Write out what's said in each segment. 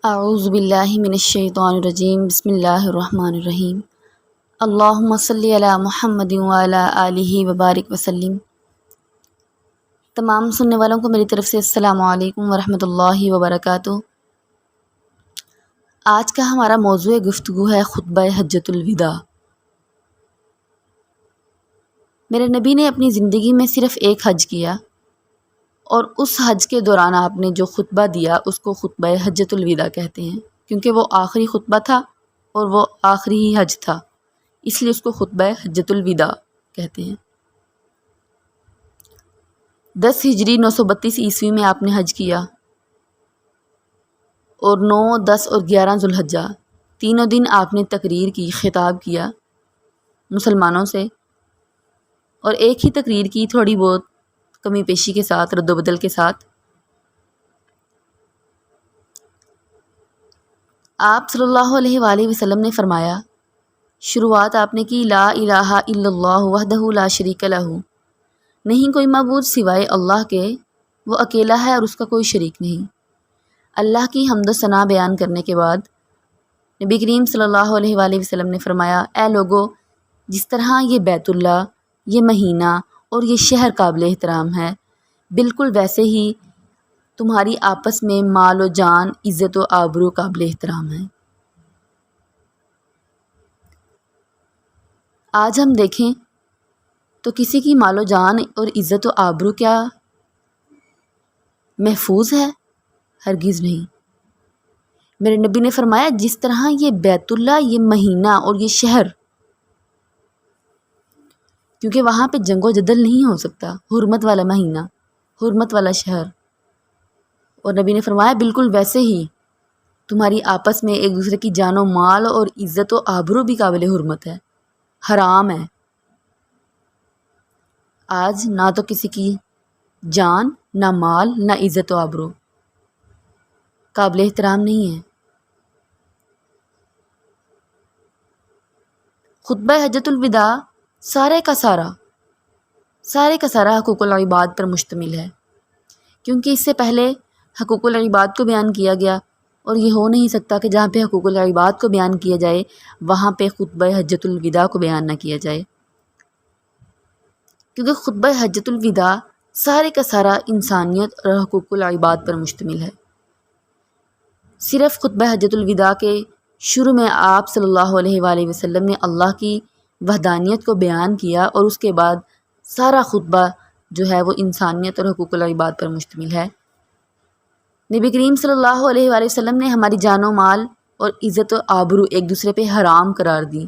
اعوذ باللہ من الشیطان الرجیم بسم اللہ الرحمن الرحیم اللہم صلی علی محمد وعلی آلہ وبارک وسلم۔ تمام سننے والوں کو میری طرف سے السلام علیکم ورحمۃ اللہ وبرکاتہ۔ آج کا ہمارا موضوع گفتگو ہے خطبہ حجۃ الوداع۔ میرے نبی نے اپنی زندگی میں صرف ایک حج کیا، اور اس حج کے دوران آپ نے جو خطبہ دیا اس کو خطبہ حجۃ الوداع کہتے ہیں، کیونکہ وہ آخری خطبہ تھا اور وہ آخری ہی حج تھا، اس لیے اس کو خطبہ حجۃ الوداع کہتے ہیں۔ 10 ہجری 932 عیسوی میں آپ نے حج کیا، اور 9، 10 اور 11 ذوالحجہ تینوں دن آپ نے تقریر کی، خطاب کیا مسلمانوں سے، اور ایک ہی تقریر کی، تھوڑی بہت کمی پیشی کے ساتھ، رد و بدل کے ساتھ۔ آپ صلی اللہ علیہ وآلہ وسلم نے فرمایا، شروعات آپ نے کی لا الہ الا اللہ وحدہ لا شریک لہ، نہیں کوئی معبود سوائے اللہ کے، وہ اکیلا ہے اور اس کا کوئی شریک نہیں۔ اللہ کی حمد و ثنا بیان کرنے کے بعد نبی کریم صلی اللہ علیہ وآلہ وسلم نے فرمایا، اے لوگو، جس طرح یہ بیت اللہ، یہ مہینہ اور یہ شہر قابل احترام ہے، بالکل ویسے ہی تمہاری آپس میں مال و جان، عزت و آبرو قابل احترام ہے۔ آج ہم دیکھیں تو کسی کی مال و جان اور عزت و آبرو کیا محفوظ ہے؟ ہرگز نہیں۔ میرے نبی نے فرمایا، جس طرح یہ بیت اللہ، یہ مہینہ اور یہ شہر، کیونکہ وہاں پہ جنگ و جدل نہیں ہو سکتا، حرمت والا مہینہ، حرمت والا شہر، اور نبی نے فرمایا بالکل ویسے ہی تمہاری آپس میں ایک دوسرے کی جان و مال اور عزت و آبرو بھی قابل حرمت ہے، حرام ہے۔ آج نہ تو کسی کی جان، نہ مال، نہ عزت و آبرو قابل احترام نہیں ہے۔ خطبہ حجۃ الوداع سارے کا سارا حقوق العباد پر مشتمل ہے، کیونکہ اس سے پہلے حقوق العباد کو بیان کیا گیا، اور یہ ہو نہیں سکتا کہ جہاں پہ حقوق العباد کو بیان کیا جائے وہاں پہ خطبہ حجۃ الوداع کو بیان نہ کیا جائے، کیونکہ خطبہ حجۃ الوداع سارے کا سارا انسانیت اور حقوق العباد پر مشتمل ہے۔ صرف خطبہ حجۃ الوداع کے شروع میں آپ صلی اللہ علیہ وآلہ وسلم نے اللہ کی وحدانیت کو بیان کیا، اور اس کے بعد سارا خطبہ جو ہے وہ انسانیت اور حقوق العباد پر مشتمل ہے۔ نبی کریم صلی اللہ علیہ وآلہ وسلم نے ہماری جان و مال اور عزت و آبرو ایک دوسرے پہ حرام قرار دی،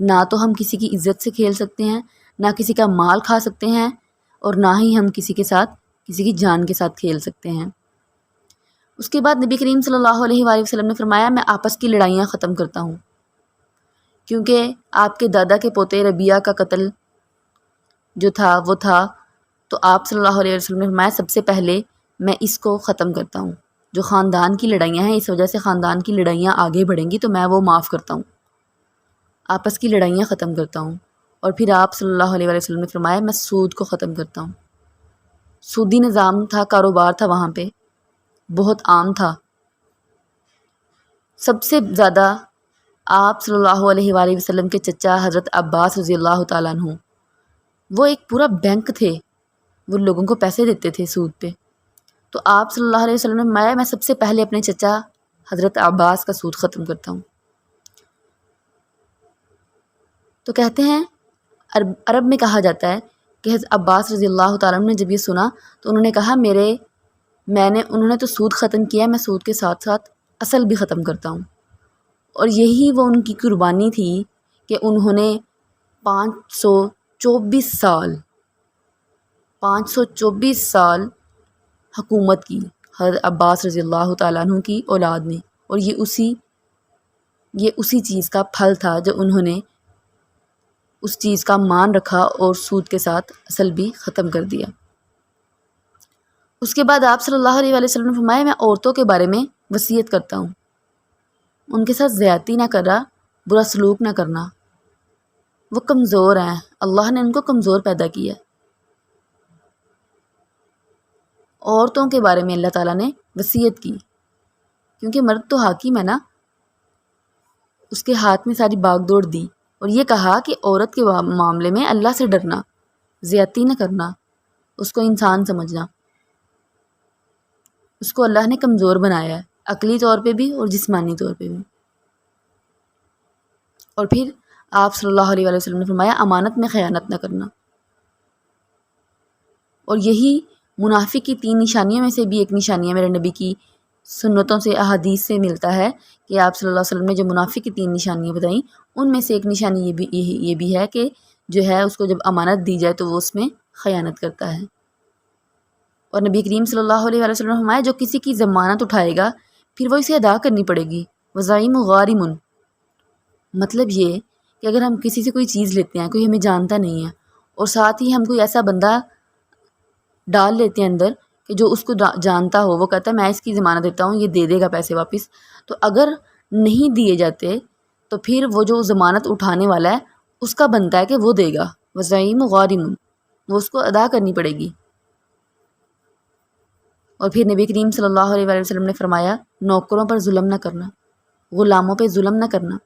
نہ تو ہم کسی کی عزت سے کھیل سکتے ہیں، نہ کسی کا مال کھا سکتے ہیں، اور نہ ہی ہم کسی کے ساتھ، کسی کی جان کے ساتھ کھیل سکتے ہیں۔ اس کے بعد نبی کریم صلی اللہ علیہ وآلہ وسلم نے فرمایا، میں آپس کی لڑائیاں ختم کرتا ہوں، کیونکہ آپ کے دادا کے پوتے ربیعہ کا قتل جو تھا وہ تھا، تو آپ صلی اللہ علیہ وسلم نے فرمایا، سب سے پہلے میں اس کو ختم کرتا ہوں، جو خاندان کی لڑائیاں ہیں، اس وجہ سے خاندان کی لڑائیاں آگے بڑھیں گی تو میں وہ معاف کرتا ہوں، آپس کی لڑائیاں ختم کرتا ہوں۔ اور پھر آپ صلی اللہ علیہ وآلہ وسلم نے فرمایا، میں سود کو ختم کرتا ہوں۔ سودی نظام تھا، کاروبار تھا، وہاں پہ بہت عام تھا۔ سب سے زیادہ آپ صلی اللہ علیہ وآلہ وسلم کے چچا حضرت عباس رضی اللہ تعالیٰ عنہ، وہ ایک پورا بینک تھے، وہ لوگوں کو پیسے دیتے تھے سود پہ، تو آپ صلی اللہ علیہ وسلم نے فرمایا، میں سب سے پہلے اپنے چچا حضرت عباس کا سود ختم کرتا ہوں۔ تو کہتے ہیں، عرب میں کہا جاتا ہے کہ حضرت عباس رضی اللہ تعالیٰ عنہ نے جب یہ سنا تو انہوں نے کہا، انہوں نے تو سود ختم کیا، میں سود کے ساتھ ساتھ اصل بھی ختم کرتا ہوں۔ اور یہی وہ ان کی قربانی تھی کہ انہوں نے 524 سال حکومت کی حضرت عباس رضی اللہ تعالیٰ عنہ کی اولاد نے، اور یہ اسی چیز کا پھل تھا جو انہوں نے اس چیز کا مان رکھا اور سود کے ساتھ اصل بھی ختم کر دیا۔ اس کے بعد آپ صلی اللہ علیہ وآلہ وسلم نے فرمایا، میں عورتوں کے بارے میں وصیت کرتا ہوں، ان کے ساتھ زیادتی نہ کرنا، برا سلوک نہ کرنا، وہ کمزور ہیں، اللہ نے ان کو کمزور پیدا کیا۔ عورتوں کے بارے میں اللہ تعالیٰ نے وصیت کی کیونکہ مرد تو حاکم ہے نا، اس کے ہاتھ میں ساری باغ دوڑ دی اور یہ کہا کہ عورت کے معاملے میں اللہ سے ڈرنا، زیادتی نہ کرنا، اس کو انسان سمجھنا۔ اس کو اللہ نے کمزور بنایا ہے، عقلی طور پہ بھی اور جسمانی طور پہ بھی۔ اور پھر آپ صلی اللہ علیہ وآلہ وسلم نے فرمایا امانت میں خیانت نہ کرنا۔ اور یہی منافق کی 3 نشانیوں میں سے بھی ایک نشانی ہے، میرے نبی کی سنتوں سے احادیث سے ملتا ہے کہ آپ صلی اللہ علیہ وسلم نے جو منافق کی 3 نشانیاں بتائیں ان میں سے ایک نشانی یہ بھی ہے کہ جو ہے اس کو جب امانت دی جائے تو وہ اس میں خیانت کرتا ہے۔ اور نبی کریم صلی اللہ علیہ وسلم نے فرمایا جو کسی کی ضمانت اٹھائے گا پھر وہ اسے ادا کرنی پڑے گی، وزائم غارم، مطلب یہ کہ اگر ہم کسی سے کوئی چیز لیتے ہیں، کوئی ہمیں جانتا نہیں ہے اور ساتھ ہی ہم کوئی ایسا بندہ ڈال لیتے ہیں اندر کہ جو اس کو جانتا ہو، وہ کہتا ہے میں اس کی ضمانت دیتا ہوں، یہ دے دے گا پیسے واپس، تو اگر نہیں دیے جاتے تو پھر وہ جو ضمانت اٹھانے والا ہے اس کا بنتا ہے کہ وہ دے گا، وزائم غارم، وہ اس کو ادا کرنی پڑے گی۔ اور پھر نبی کریم صلی اللہ علیہ وآلہ وسلم نے فرمایا نوکروں پر ظلم نہ کرنا، غلاموں پہ ظلم نہ کرنا۔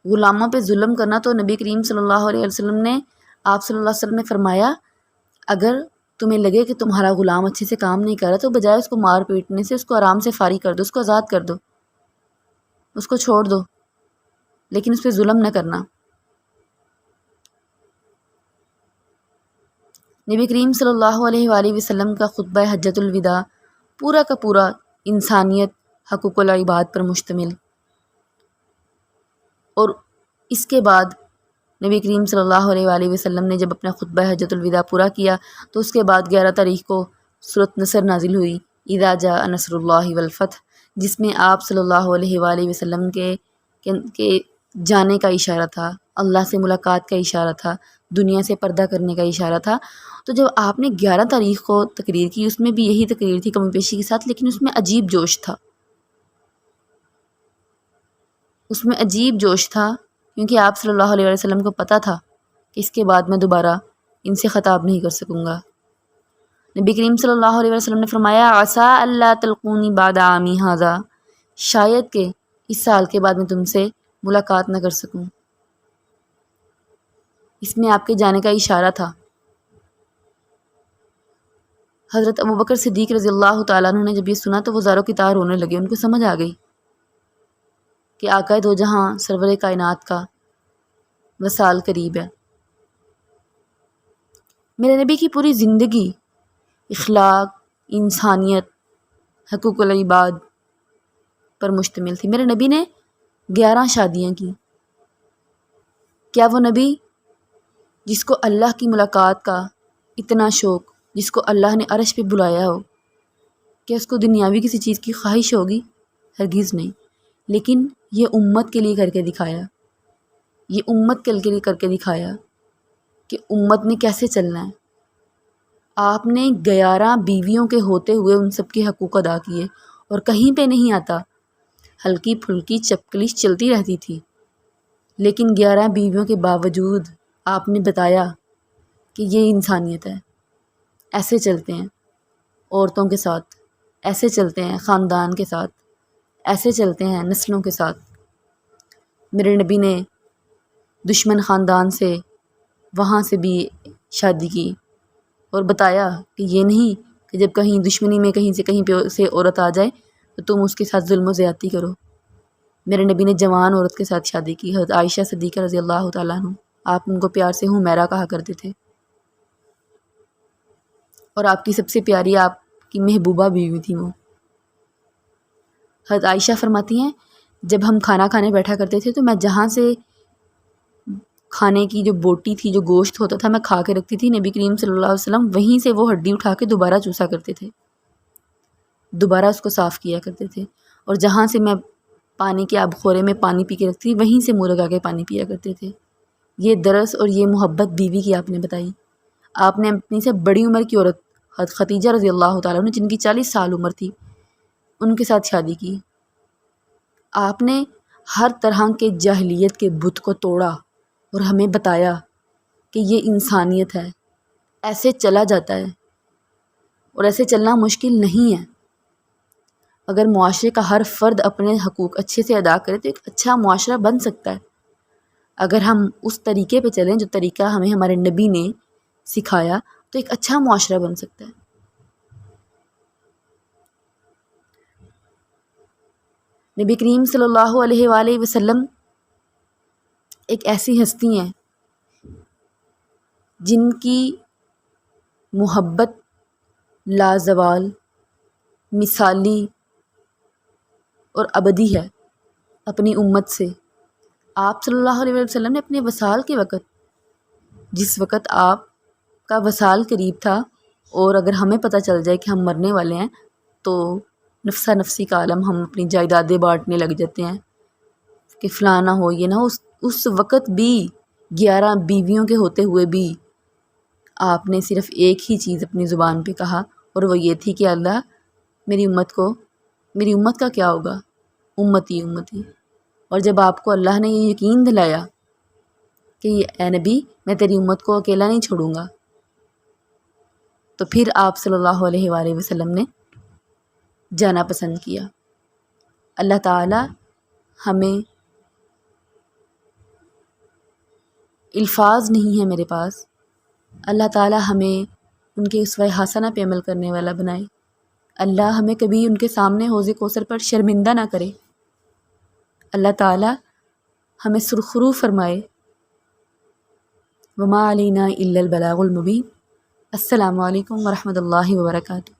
غلاموں پہ ظلم کرنا تو نبی کریم صلی اللہ علیہ وسلم نے، آپ صلی اللہ علیہ وسلم نے فرمایا اگر تمہیں لگے کہ تمہارا غلام اچھے سے کام نہیں کر رہا تو بجائے اس کو مار پیٹنے سے اس کو آرام سے فارغ کر دو، اس کو آزاد کر دو، اس کو چھوڑ دو، لیکن اس پہ ظلم نہ کرنا۔ نبی کریم صلی اللہ علیہ وآلہ وسلم کا خطبہ حجۃ الوداع پورا کا پورا انسانیت، حقوق العباد پر مشتمل۔ اور اس کے بعد نبی کریم صلی اللہ علیہ وآلہ وسلم نے جب اپنا خطبہ حجۃ الوداع پورا کیا تو اس کے بعد 11 تاریخ کو سورۃ نصر نازل ہوئی، اذا جاء نصر اللہ والفتح، جس میں آپ صلی اللہ علیہ وآلہ وسلم کے جانے کا اشارہ تھا، اللہ سے ملاقات کا اشارہ تھا، دنیا سے پردہ کرنے کا اشارہ تھا۔ تو جب آپ نے 11 تاریخ کو تقریر کی، اس میں بھی یہی تقریر تھی کمی بیشی کے ساتھ، لیکن اس میں عجیب جوش تھا، اس میں عجیب جوش تھا کیونکہ آپ صلی اللہ علیہ وسلم کو پتہ تھا کہ اس کے بعد میں دوبارہ ان سے خطاب نہیں کر سکوں گا۔ نبی کریم صلی اللہ علیہ وسلم نے فرمایا عسیٰ اللہ تلقونی بعد عامی ھذا، شاید کہ اس سال کے بعد میں تم سے ملاقات نہ کر سکوں۔ اس میں آپ کے جانے کا اشارہ تھا۔ حضرت ابوبکر صدیق رضی اللہ تعالیٰ عنہ نے جب یہ سنا تو وہ زاروں کی طرح رونے لگے، ان کو سمجھ آ گئی کہ آقا دو جہاں سرور کائنات کا وصال قریب ہے۔ میرے نبی کی پوری زندگی اخلاق، انسانیت، حقوق العباد پر مشتمل تھی۔ میرے نبی نے 11 شادیاں کی۔ کیا وہ نبی جس کو اللہ کی ملاقات کا اتنا شوق، جس کو اللہ نے عرش پہ بلایا ہو، کیا اس کو دنیاوی کسی چیز کی خواہش ہوگی؟ ہرگز نہیں۔ لیکن یہ امت کے لیے کر کے دکھایا، یہ امت کے لیے کر کے دکھایا کہ امت نے کیسے چلنا ہے۔ آپ نے 11 بیویوں کے ہوتے ہوئے ان سب کے حقوق ادا کیے، اور کہیں پہ نہیں آتا ہلکی پھلکی چپکلیش چلتی رہتی تھی، لیکن 11 بیویوں کے باوجود آپ نے بتایا کہ یہ انسانیت ہے، ایسے چلتے ہیں عورتوں کے ساتھ، ایسے چلتے ہیں خاندان کے ساتھ، ایسے چلتے ہیں نسلوں کے ساتھ۔ میرے نبی نے دشمن خاندان سے وہاں سے بھی شادی کی اور بتایا کہ یہ نہیں کہ جب کہیں دشمنی میں کہیں پہ سے عورت آ جائے تو تم اس کے ساتھ ظلم و زیادتی کرو۔ میرے نبی نے جوان عورت کے ساتھ شادی کی، حضرت عائشہ صدیقہ رضی اللہ تعالیٰ عنہ، آپ ان کو پیار سے حمیرہ کہا کرتے تھے، اور آپ کی سب سے پیاری آپ کی محبوبہ بیوی تھی وہ۔ حضرت عائشہ فرماتی ہیں جب ہم کھانا کھانے بیٹھا کرتے تھے تو میں جہاں سے کھانے کی جو بوٹی تھی، جو گوشت ہوتا تھا، میں کھا کے رکھتی تھی، نبی کریم صلی اللہ علیہ وسلم وہیں سے وہ ہڈی اٹھا کے دوبارہ چوسا کرتے تھے، دوبارہ اس کو صاف کیا کرتے تھے، اور جہاں سے میں پانی کے آب خورے میں پانی پی کے رکھتی تھی وہیں سے منہ لگا کے پانی پیا کرتے تھے۔ یہ درس اور یہ محبت بیوی کی آپ نے بتائی۔ آپ نے اپنی سے بڑی عمر کی عورت حضرت خدیجہ رضی اللہ تعالیٰ عنہ، جن کی 40 سال عمر تھی، ان کے ساتھ شادی کی۔ آپ نے ہر طرح کے جاہلیت کے بت کو توڑا اور ہمیں بتایا کہ یہ انسانیت ہے، ایسے چلا جاتا ہے۔ اور ایسے چلنا مشکل نہیں ہے۔ اگر معاشرے کا ہر فرد اپنے حقوق اچھے سے ادا کرے تو ایک اچھا معاشرہ بن سکتا ہے۔ اگر ہم اس طریقے پہ چلیں جو طریقہ ہمیں ہمارے نبی نے سکھایا تو ایک اچھا معاشرہ بن سکتا ہے۔ نبی کریم صلی اللہ علیہ وآلہ وسلم ایک ایسی ہستی ہیں جن کی محبت لازوال، مثالی اور ابدی ہے اپنی امت سے۔ آپ صلی اللہ علیہ وسلم نے اپنے وصال کے وقت، جس وقت آپ کا وصال قریب تھا اور اگر ہمیں پتہ چل جائے کہ ہم مرنے والے ہیں تو نفسا نفسی کا عالم، ہم اپنی جائیدادیں بانٹنے لگ جاتے ہیں کہ فلاں نہ ہو یہ نہ ہو۔ اس وقت بھی 11 بیویوں کے ہوتے ہوئے بھی آپ نے صرف ایک ہی چیز اپنی زبان پہ کہا اور وہ یہ تھی کہ اللہ میری امت کا کیا ہوگا، امتی امتی۔ اور جب آپ کو اللہ نے یہ یقین دلایا کہ اے نبی میں تیری امت کو اکیلا نہیں چھوڑوں گا، تو پھر آپ صلی اللہ علیہ وآلہ وسلم نے جانا پسند کیا۔ اللہ تعالی ہمیں، الفاظ نہیں ہے میرے پاس، اللہ تعالی ہمیں ان کے اسوہ حسنہ پہ عمل کرنے والا بنائے۔ اللہ ہمیں کبھی ان کے سامنے حوض کوثر پر شرمندہ نہ کرے۔ اللہ تعالی ہمیں سرخرو فرمائے۔ وما علینا الا البلاغ المبین۔ السلام علیکم ورحمۃ اللہ وبرکاتہ۔